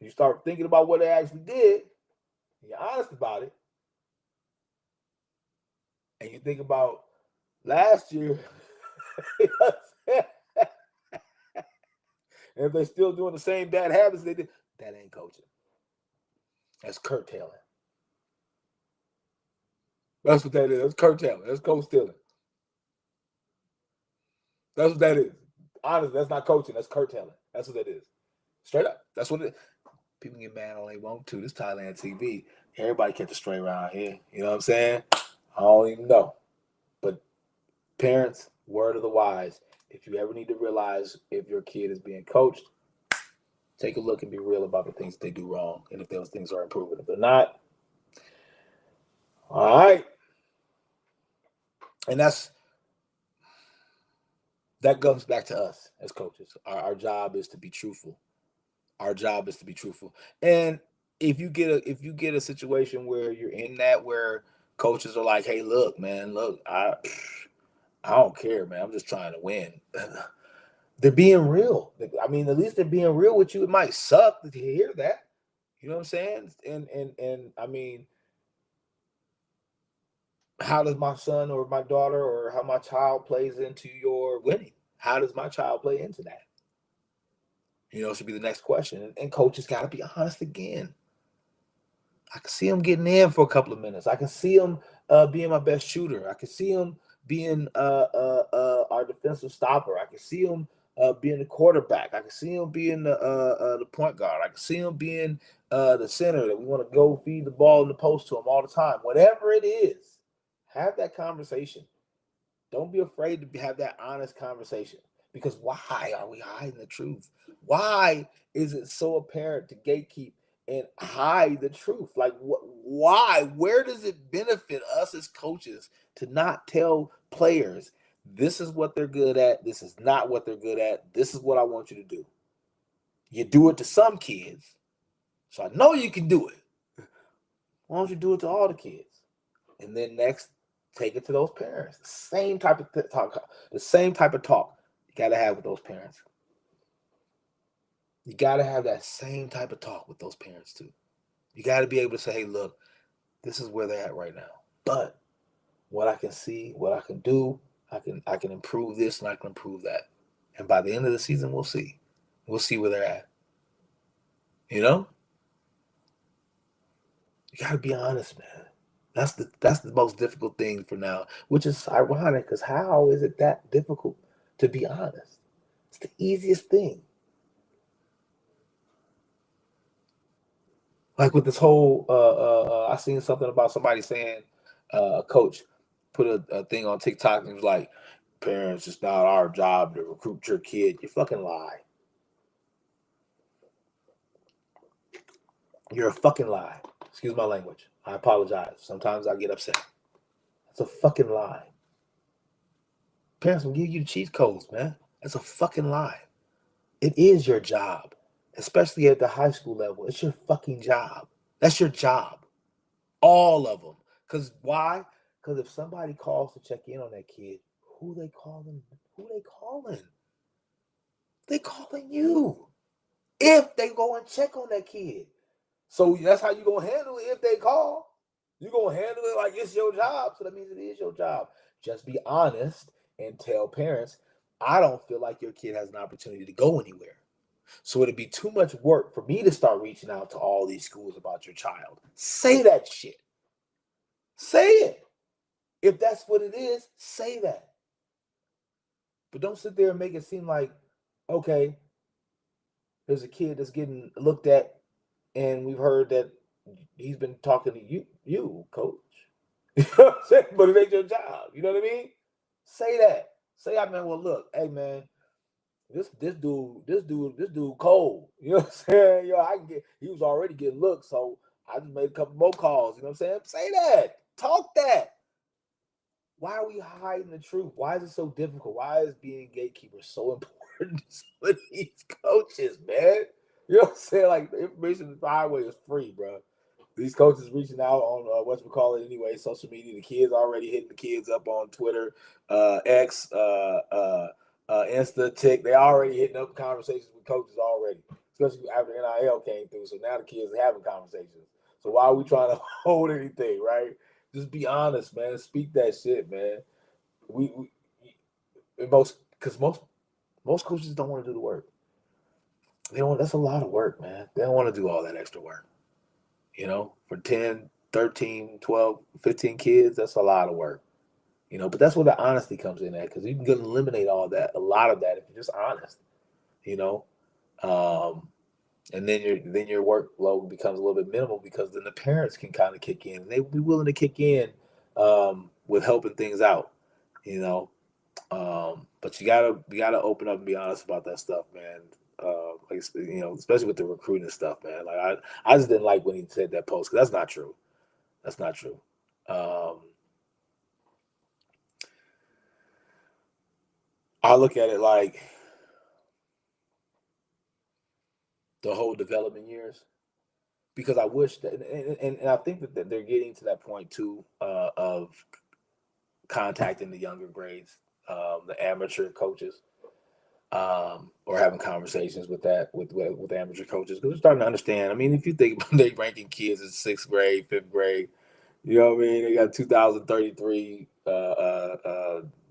you start thinking about what they actually did. And you're honest about it. And you think about last year. And if they're still doing the same bad habits they did, that ain't coaching. That's curtailing. That's what that is. That's curtailing. That's coach stealing. That's what that is. Honestly, that's not coaching. That's curtailing. That's what that is. Straight up. That's what it is. People get mad all they want to. This Thailand TV. Everybody catch a stray around here. You know what I'm saying? I don't even know. But parents, word of the wise. If you ever need to realize if your kid is being coached, take a look and be real about the things they do wrong. And if those things are improving. If they're not, all right. And that comes back to us as coaches. Our job is to be truthful. Our job is to be truthful. And if you get a situation where you're in that where coaches are like, hey, look, man, look, I don't care, man. I'm just trying to win. They're being real. I mean, at least they're being real with you. It might suck to hear that. You know what I'm saying? And I mean, how does my son or my daughter or how my child plays into your winning? How does my child play into that? You know, should be the next question. And coaches got to be honest again. I can see him getting in for a couple of minutes. I can see him being my best shooter. I can see him being our defensive stopper. I can see him being the quarterback. I can see him being the point guard. I can see him being the center that we want to go feed the ball in the post to him all the time. Whatever it is, have that conversation. Don't be afraid to have that honest conversation. Because why are we hiding the truth? Why is it so apparent to gatekeep and hide the truth? Like, why? Where does it benefit us as coaches to not tell players, this is what they're good at, this is not what they're good at, this is what I want you to do? You do it to some kids, so I know you can do it. Why don't you do it to all the kids? And then next, take it to those parents. The same type of talk you got to have with those parents. You got to have that same type of talk with those parents too. You got to be able to say, hey, look, this is where they're at right now. But what I can see, what I can do, I can improve this and I can improve that. And by the end of the season, we'll see. We'll see where they're at. You know? You got to be honest, man. That's the most difficult thing for now, which is ironic because how is it that difficult to be honest? It's the easiest thing. Like with this whole, I seen something about somebody saying, a coach put a thing on TikTok and was like, parents, it's not our job to recruit your kid. You fucking lie. You're a fucking lie. Excuse my language. I apologize. Sometimes I get upset. That's a fucking lie. Parents will give you the cheat codes, man. That's a fucking lie. It is your job, especially at the high school level. It's your fucking job. That's your job. All of them. Because why? Because if somebody calls to check in on that kid, who they calling? Who they calling? They calling you. If they go and check on that kid. So that's how you going to handle it if they call. You're going to handle it like it's your job. So that means it is your job. Just be honest and tell parents, I don't feel like your kid has an opportunity to go anywhere. So it'd be too much work for me to start reaching out to all these schools about your child. Say that shit. Say it. If that's what it is, say that. But don't sit there and make it seem like, okay, there's a kid that's getting looked at, and we've heard that he's been talking to you, coach. You know what I'm saying? But it ain't your job. You know what I mean? Say that. Say, well, look, hey, man, This dude cold. You know what I'm saying? He was already getting looks, so I just made a couple more calls. You know what I'm saying? Say that. Talk that. Why are we hiding the truth? Why is it so difficult? Why is being gatekeeper so important to some of these coaches, man? You know what I'm saying? Like the information the highway is free, bro. These coaches reaching out on what we call it anyway, social media. The kids already hitting the kids up on Twitter, X, Insta, Tick. They already hitting up conversations with coaches already, especially after NIL came through. So now the kids are having conversations. So why are we trying to hold anything, right? Just be honest, man. Speak that shit, man. We most coaches don't want to do the work. They don't. That's a lot of work, man. They don't want to do all that extra work. For 10, 13, 12, 15 kids, that's a lot of work. But that's where the honesty comes in at, because you can eliminate a lot of that if you're just honest. You know, um, and then your workload becomes a little bit minimal, because then the parents can kind of kick in. They will be willing to kick in with helping things out. You know, but you gotta open up and be honest about that stuff, man. Like especially with the recruiting stuff, man. Like I just didn't like when he said that post, because that's not true. That's not true. Um, I look at it like the whole development years, because I wish that, and I think that they're getting to that point too, of contacting the younger grades, the amateur coaches, or having conversations with amateur coaches, because we're starting to understand. I mean, if you think they ranking kids in sixth grade, fifth grade, you know what I mean? They got 2033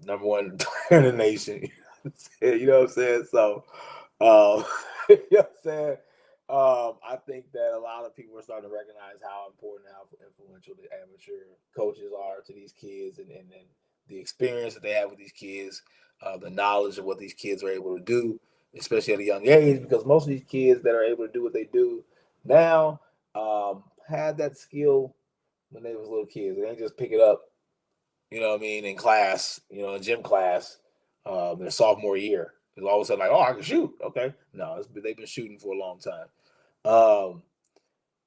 number one player in the nation. You know what I'm saying? So, you know what I'm saying? I think that a lot of people are starting to recognize how important, how influential the amateur coaches are to these kids, and the experience that they have with these kids, the knowledge of what these kids are able to do, especially at a young age, because most of these kids that are able to do what they do now had that skill when they was little kids. They ain't just pick it up, in class, in gym class, their sophomore year. Because all of a sudden, like, oh, I can shoot. Okay. No, they've been shooting for a long time.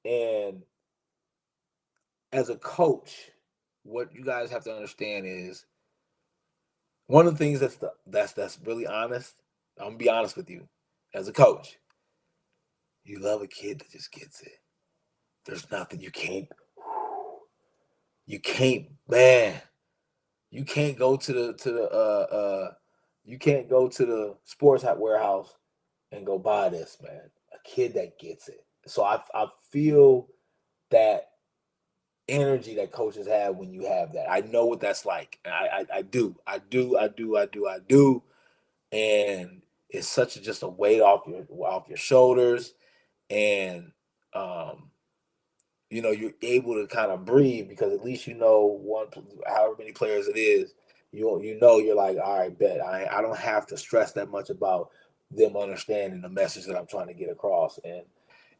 And as a coach, what you guys have to understand is one of the things that's really honest. I'm gonna be honest with you. As a coach, you love a kid that just gets it. There's nothing you can't, man. You can't go to the sports warehouse and go buy this, man. A kid that gets it. So I feel that energy that coaches have when you have that. I know what that's like. I do. And it's just a weight off your shoulders, and um you're able to kind of breathe, because at least however many players it is, you're like, all right, bet I don't have to stress that much about them understanding the message that I'm trying to get across. And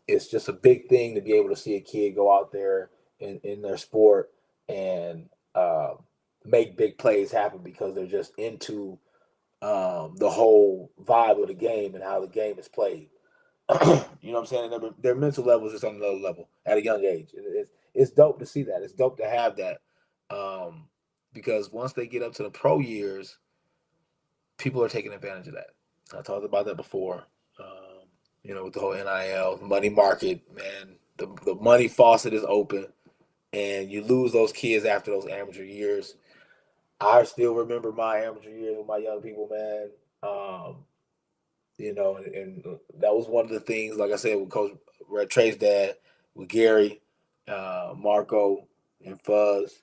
it's just a big thing to be able to see a kid go out there in their sport and make big plays happen, because they're just into the whole vibe of the game and how the game is played. You know what I'm saying? Their mental level is just on another level at a young age. It's dope to see that. It's dope to have that, because once they get up to the pro years, people are taking advantage of that. I talked about that before. With the whole NIL money market, man, the money faucet is open, and you lose those kids after those amateur years. I still remember my amateur years with my young people, man. And that was one of the things, like I said, with Coach Red Trey's dad, with Gary, Marco, and Fuzz,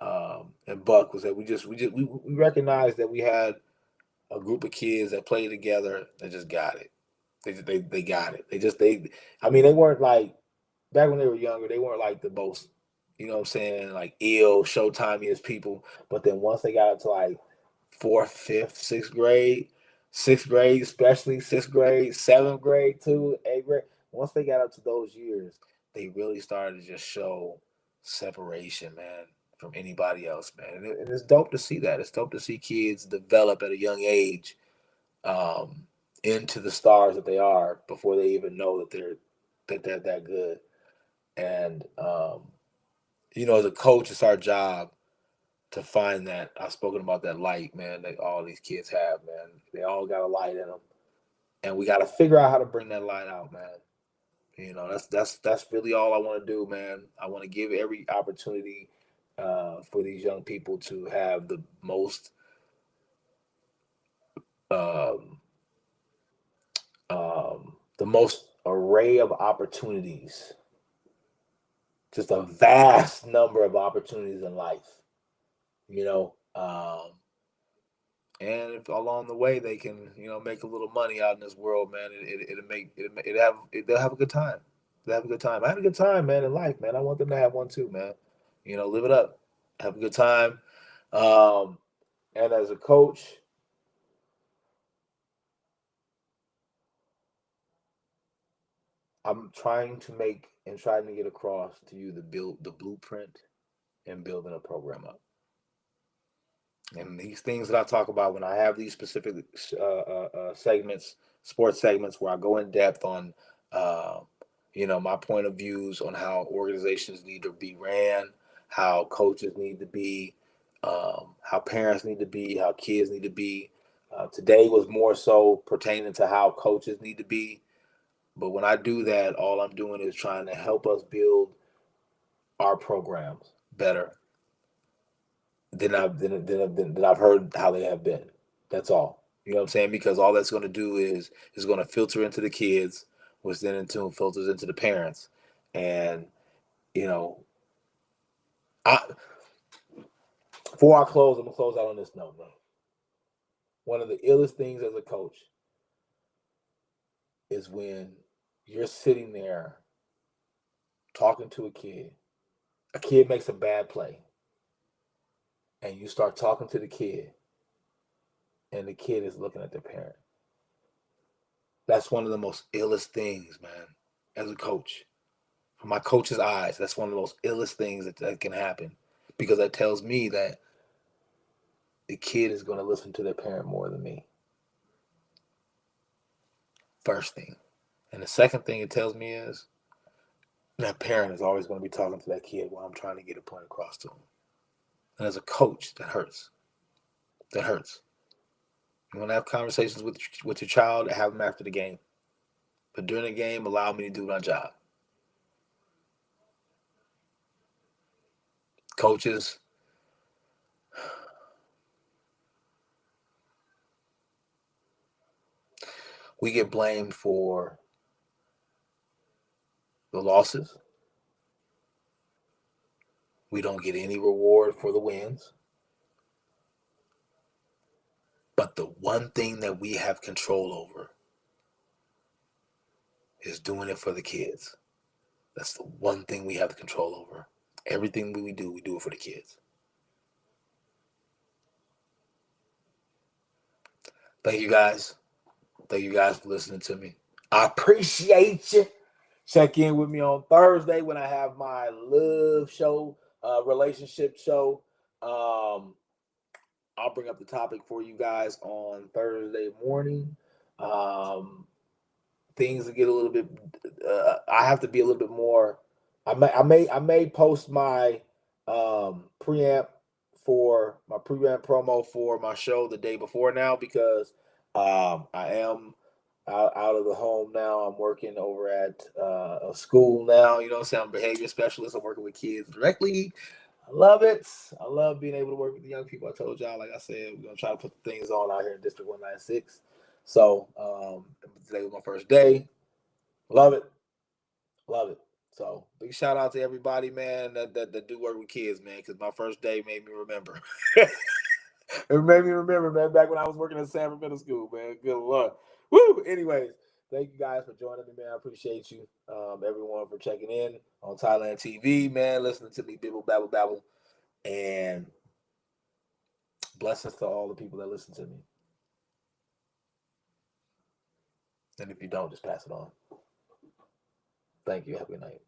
and Buck, was that we recognized that we had a group of kids that played together that just got it. They got it. I mean, they weren't like, back when they were younger, they weren't like the most, what I'm saying, like ill showtimey as people. But then once they got up to like fourth, fifth, sixth grade, especially sixth grade, seventh grade too, eighth grade. Once they got up to those years, they really started to just show separation, man, from anybody else, man. And it's dope to see that. It's dope to see kids develop at a young age, um, into the stars that they are before they even know that they're that good. And as a coach, it's our job to find that. I've spoken about that light, man, that all these kids have, man. They all got a light in them, and we got to figure out how to bring that light out, man. That's really all I want to do, man. I want to give every opportunity for these young people to have um, the most array of opportunities, just a vast number of opportunities in life, you know. And if along the way they can, make a little money out in this world, man, they'll have a good time. They'll have a good time. I had a good time, man, in life, man. I want them to have one too, man. Live it up, have a good time. Um, and as a coach, I'm trying to get across to you the blueprint and building a program up. And these things that I talk about when I have these specific segments, sports segments, where I go in depth on, my point of views on how organizations need to be ran, how coaches need to be, how parents need to be, how kids need to be. Today was more so pertaining to how coaches need to be. But when I do that, all I'm doing is trying to help us build our programs better than I've heard how they have been. That's all. You know what I'm saying? Because all that's going to do is going to filter into the kids, which then in turn filters into the parents. And you know, I before I close, I'm gonna close out on this note, man. One of the illest things as a coach is when you're sitting there talking to a kid. A kid makes a bad play, and you start talking to the kid, and the kid is looking at their parent. That's one of the most illest things, man, as a coach. From my coach's eyes, that's one of the most illest things that can happen, because that tells me that the kid is going to listen to their parent more than me. First thing. And the second thing it tells me is that parent is always going to be talking to that kid while I'm trying to get a point across to him. And as a coach, that hurts. That hurts. You want to have conversations with your child, have them after the game. But during the game, allow me to do my job. Coaches, we get blamed for the losses. We don't get any reward for the wins. But the one thing that we have control over is doing it for the kids. That's the one thing we have control over. Everything we do it for the kids. Thank you guys. Thank you guys for listening to me. I appreciate you. Check in with me on Thursday when I have my love show, relationship show. I'll bring up the topic for you guys on Thursday morning. Things get a little bit. I have to be a little bit more. I may post my preamp for my preamp promo for my show the day before now, because I am out of the home now. I'm working over at a school now. You know what I'm saying? I'm a behavior specialist. I'm working with kids directly. I love it. I love being able to work with the young people. I told y'all, like I said, we're gonna try to put the things on out here in District 196. So today was my first day. Love it. Love it. So big shout out to everybody, man, that do work with kids, man, because my first day made me remember. It made me remember, man, back when I was working at Sanford Middle School, man. Good Lord. Woo! Anyways, thank you guys for joining me, man. I appreciate you, everyone, for checking in on Thailand TV, man, listening to me bibble, babble, babble. And blessings to all the people that listen to me. And if you don't, just pass it on. Thank you. Have a good night.